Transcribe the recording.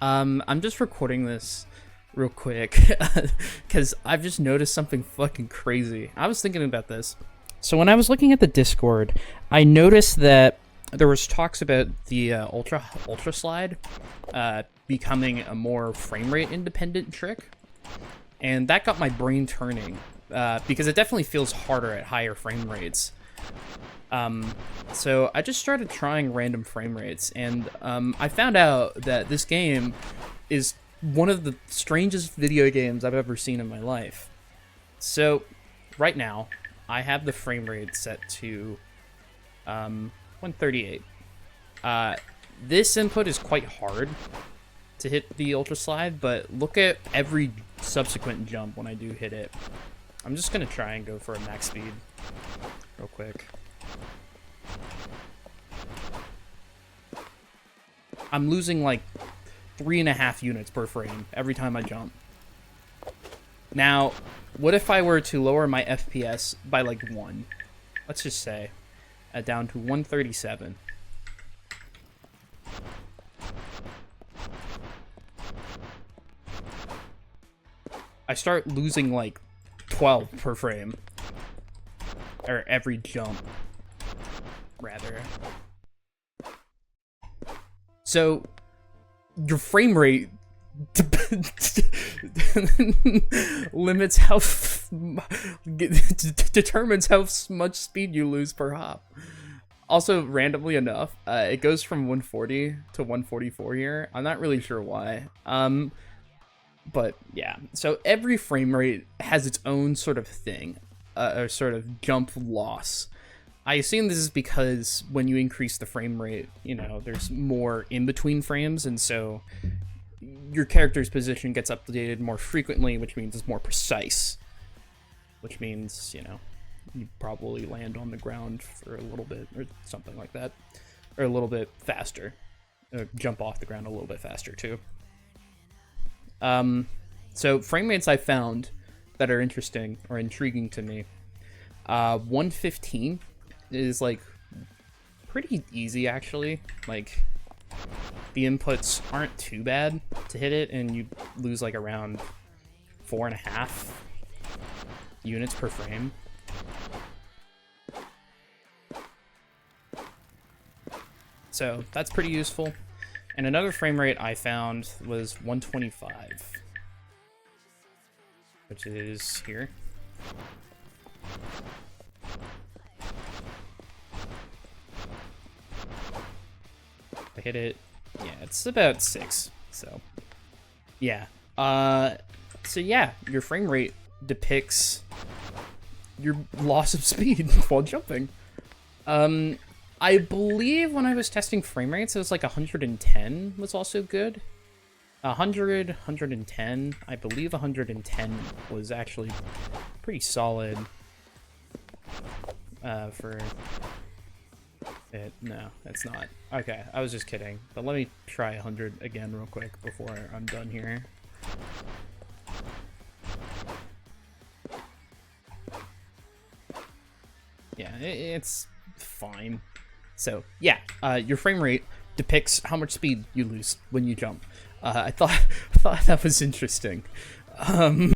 I'm just recording this real quick because I've just noticed something fucking crazy. I was thinking about this. So when I was looking at the Discord, I noticed that there was talks about the ultra slide becoming a more frame rate independent trick, and that got my brain turning because it definitely feels harder at higher frame rates. So I just started trying random frame rates, and I found out that this game is one of the strangest video games I've ever seen in my life. So right now, I have the frame rate set to 138. This input is quite hard to hit the ultra slide, but look at every subsequent jump when I do hit it. I'm just gonna try and go for a max speed real quick. I'm losing like 3.5 units per frame every time I jump. Now, what if I were to lower my FPS by like 1? Let's just say down to 137. I start losing like 12 per frame, or every jump, rather. So your frame rate limits how determines how much speed you lose per hop. Also, randomly enough, it goes from 140 to 144 here. I'm not really sure why. But yeah, so every frame rate has its own sort of thing, or sort of jump loss. I assume this is because when you increase the frame rate, you know, there's more in between frames, and so your character's position gets updated more frequently, which means it's more precise. Which means, you know, you probably land on the ground for a little bit, or something like that. Or a little bit faster. Or jump off the ground a little bit faster, too. So frame rates I found that are interesting or intriguing to me. 115 is like pretty easy, actually. Like, the inputs aren't too bad to hit it, and you lose like around 4.5 units per frame. So that's pretty useful. And another frame rate I found was 125, which is here. I hit it, yeah, it's about 6, so yeah. So yeah, your frame rate depicts your loss of speed while jumping. I believe when I was testing frame rates, it was like 110 was also good. 100, 110, I believe 110 was actually pretty solid for it. No, it's not. Okay, I was just kidding. But let me try 100 again real quick before I'm done here. Yeah, it's fine. So yeah, your frame rate depicts how much speed you lose when you jump. I thought that was interesting.